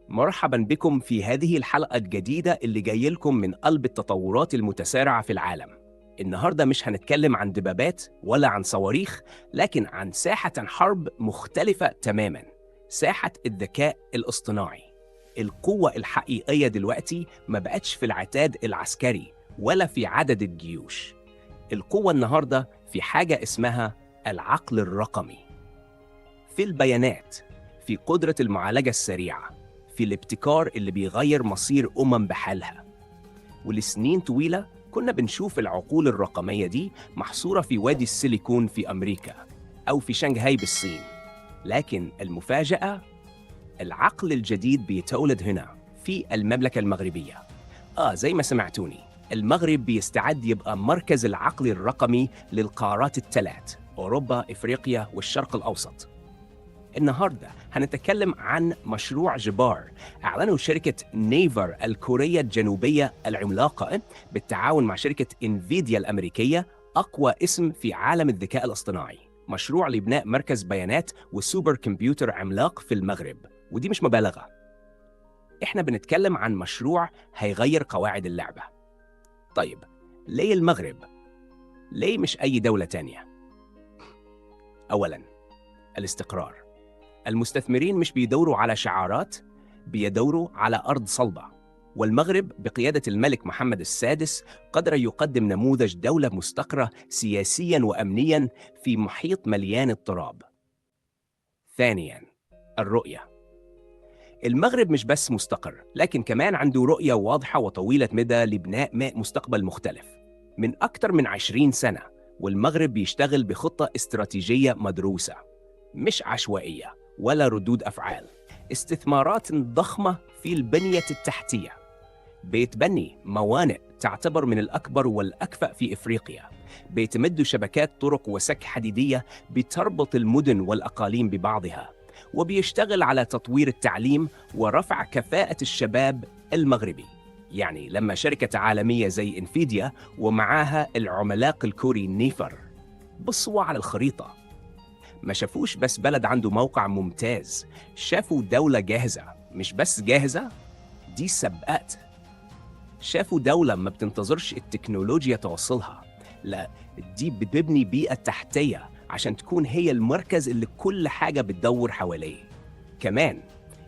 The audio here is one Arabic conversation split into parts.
مرحبا بكم في هذه الحلقة الجديدة اللي جاي لكم من قلب التطورات المتسارعة في العالم. النهاردة مش هنتكلم عن دبابات ولا عن صواريخ، لكن عن ساحة حرب مختلفة تماما، ساحة الذكاء الاصطناعي. القوة الحقيقية دلوقتي ما بقتش في العتاد العسكري ولا في عدد الجيوش. القوة النهاردة في حاجة اسمها العقل الرقمي، في البيانات، في قدرة المعالجة السريعة، في الابتكار اللي بيغير مصير بحالها. ولسنين طويلة كنا بنشوف العقول الرقمية دي محصورة في وادي السيليكون في أمريكا أو في شنغهاي بالصين، لكن المفاجأة، العقل الجديد بيتولد هنا في المملكة المغربية. زي ما سمعتوني، المغرب بيستعد يبقى مركز العقل الرقمي للقارات الثلاث: أوروبا، إفريقيا والشرق الأوسط. النهاردة هنتكلم عن مشروع جبار أعلنه شركة نيفر الكورية الجنوبية العملاقة بالتعاون مع شركة انفيديا الأمريكية، أقوى اسم في عالم الذكاء الاصطناعي. مشروع لبناء مركز بيانات وسوبر كمبيوتر عملاق في المغرب، ودي مش مبالغة. إحنا بنتكلم عن مشروع هيغير قواعد اللعبة. طيب، ليه المغرب؟ ليه مش أي دولة تانية؟ أولاً، الاستقرار. المستثمرين مش بيدوروا على شعارات، بيدوروا على أرض صلبة. والمغرب بقيادة الملك محمد السادس قدر يقدم نموذج دولة مستقرة سياسياً وأمنياً في محيط مليان اضطراب. ثانياً، الرؤية. المغرب مش بس مستقر، لكن كمان عنده رؤية واضحة وطويلة مدى لبناء مستقبل مختلف. من أكثر من 20 سنة والمغرب بيشتغل بخطة استراتيجية مدروسة، مش عشوائية ولا ردود أفعال. استثمارات ضخمة في البنية التحتية، بيتبني موانئ تعتبر من الأكبر والأكفأ في إفريقيا، بيتمد شبكات طرق وسك حديدية بتربط المدن والأقاليم ببعضها، وبيشتغل على تطوير التعليم ورفع كفاءة الشباب المغربي. يعني لما شركة عالمية زي انفيديا ومعاها العملاق الكوري نيفر بصوا على الخريطة، ما شافوش بس بلد عنده موقع ممتاز، شافوا دولة جاهزة. مش بس جاهزة، دي سبقت. شافوا دولة ما بتنتظرش التكنولوجيا توصلها، لا، دي بتبني بيئة تحتية عشان تكون هي المركز اللي كل حاجة بتدور حواليه. كمان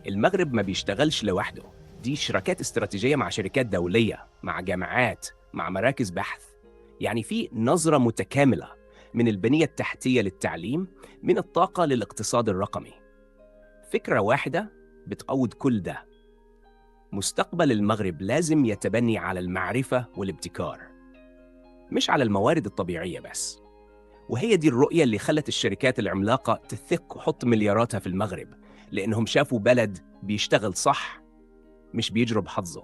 المغرب ما بيشتغلش لوحده، دي شراكات استراتيجية مع شركات دولية، مع جامعات، مع مراكز بحث. يعني في نظرة متكاملة، من البنية التحتية للتعليم، من الطاقة للاقتصاد الرقمي. فكرة واحدة بتقود كل ده. مستقبل المغرب لازم يتبني على المعرفة والابتكار، مش على الموارد الطبيعية بس. وهي دي الرؤية اللي خلت الشركات العملاقة تثق وحط ملياراتها في المغرب، لأنهم شافوا بلد بيشتغل صح، مش بيجرب حظه.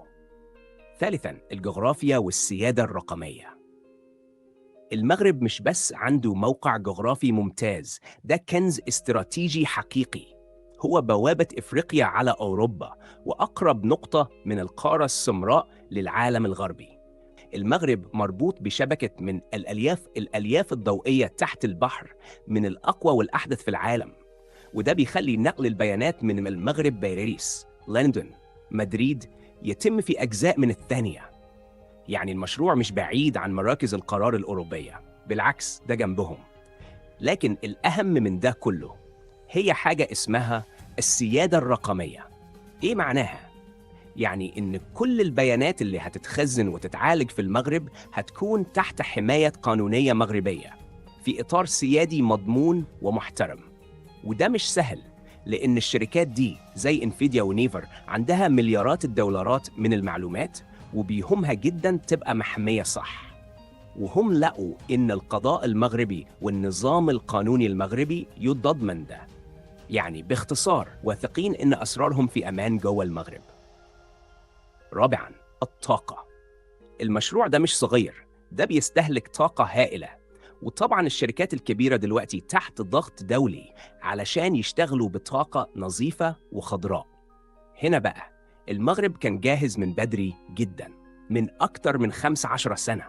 ثالثاً، الجغرافيا والسيادة الرقمية. المغرب مش بس عنده موقع جغرافي ممتاز، ده كنز استراتيجي حقيقي. هو بوابة إفريقيا على أوروبا، وأقرب نقطة من القارة السمراء للعالم الغربي. المغرب مربوط بشبكة من الألياف الضوئية تحت البحر، من الأقوى والأحدث في العالم. وده بيخلي نقل البيانات من المغرب باريس، لندن، مدريد يتم في أجزاء من الثانية. يعني المشروع مش بعيد عن مراكز القرار الأوروبية، بالعكس ده جنبهم. لكن الأهم من ده كله هي حاجة اسمها السيادة الرقمية. إيه معناها؟ يعني إن كل البيانات اللي هتتخزن وتتعالج في المغرب هتكون تحت حماية قانونية مغربية، في إطار سيادي مضمون ومحترم. وده مش سهل، لأن الشركات دي زي انفيديا ونيفر عندها مليارات الدولارات من المعلومات، وبيهمها جدا تبقى محمية صح. وهم لقوا إن القضاء المغربي والنظام القانوني المغربي يضمن ده. يعني باختصار، واثقين إن أسرارهم في أمان جوه المغرب. رابعاً، الطاقة. المشروع ده مش صغير، ده بيستهلك طاقة هائلة. وطبعاً الشركات الكبيرة دلوقتي تحت ضغط دولي علشان يشتغلوا بطاقة نظيفة وخضراء. هنا بقى المغرب كان جاهز من بدري جداً، من أكتر من 15 سنة،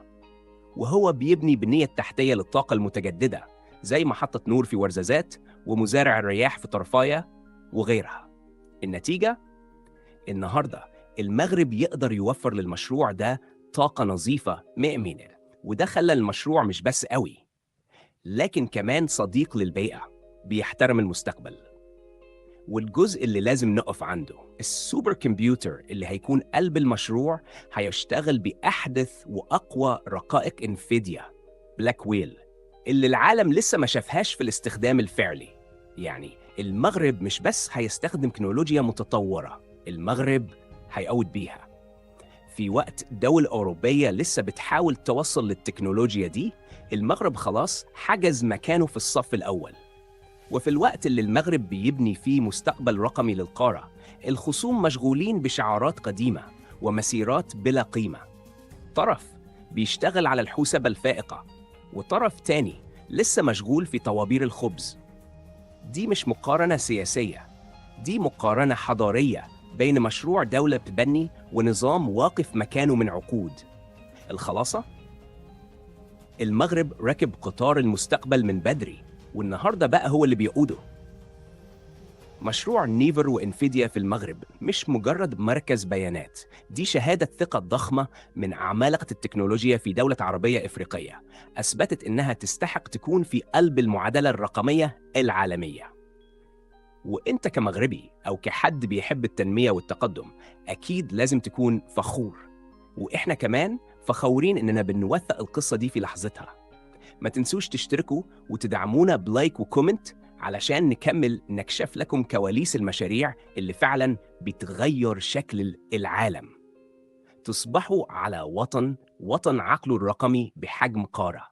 وهو بيبني بنية تحتية للطاقة المتجددة، زي محطة نور في ورزازات ومزارع الرياح في طرفاية وغيرها. النتيجة؟ النهاردة المغرب يقدر يوفر للمشروع ده طاقة نظيفة مأمنة، وده خلى المشروع مش بس قوي لكن كمان صديق للبيئة بيحترم المستقبل. والجزء اللي لازم نقف عنده السوبر كمبيوتر اللي هيكون قلب المشروع هيشتغل بأحدث وأقوى رقائق انفيديا بلاك ويل اللي العالم لسه ما شافهاش في الاستخدام الفعلي. يعني المغرب مش بس هيستخدم تكنولوجيا متطورة، المغرب هيقود بيها. في وقت دول أوروبية لسه بتحاول توصل للتكنولوجيا دي، المغرب خلاص حجز مكانه في الصف الأول. وفي الوقت اللي المغرب بيبني فيه مستقبل رقمي للقارة، الخصوم مشغولين بشعارات قديمة ومسيرات بلا قيمة. طرف بيشتغل على الحوسبة الفائقة، وطرف تاني لسه مشغول في طوابير الخبز. دي مش مقارنة سياسية، دي مقارنة حضارية بين مشروع دولة بتبني ونظام واقف مكانه من عقود. الخلاصة؟ المغرب ركب قطار المستقبل من بدري، والنهاردة بقى هو اللي بيقوده. مشروع نيفر وإنفيديا في المغرب مش مجرد مركز بيانات، دي شهادة ثقة ضخمة من عمالقة التكنولوجيا في دولة عربية إفريقية أثبتت إنها تستحق تكون في قلب المعادلة الرقمية العالمية. وإنت كمغربي أو كحد بيحب التنمية والتقدم أكيد لازم تكون فخور، وإحنا كمان فخورين إننا بنوثق القصة دي في لحظتها. ما تنسوش تشتركوا وتدعمونا بلايك وكومنت علشان نكمل نكشف لكم كواليس المشاريع اللي فعلا بتغير شكل العالم. تصبحوا على وطن عقله الرقمي بحجم قارة.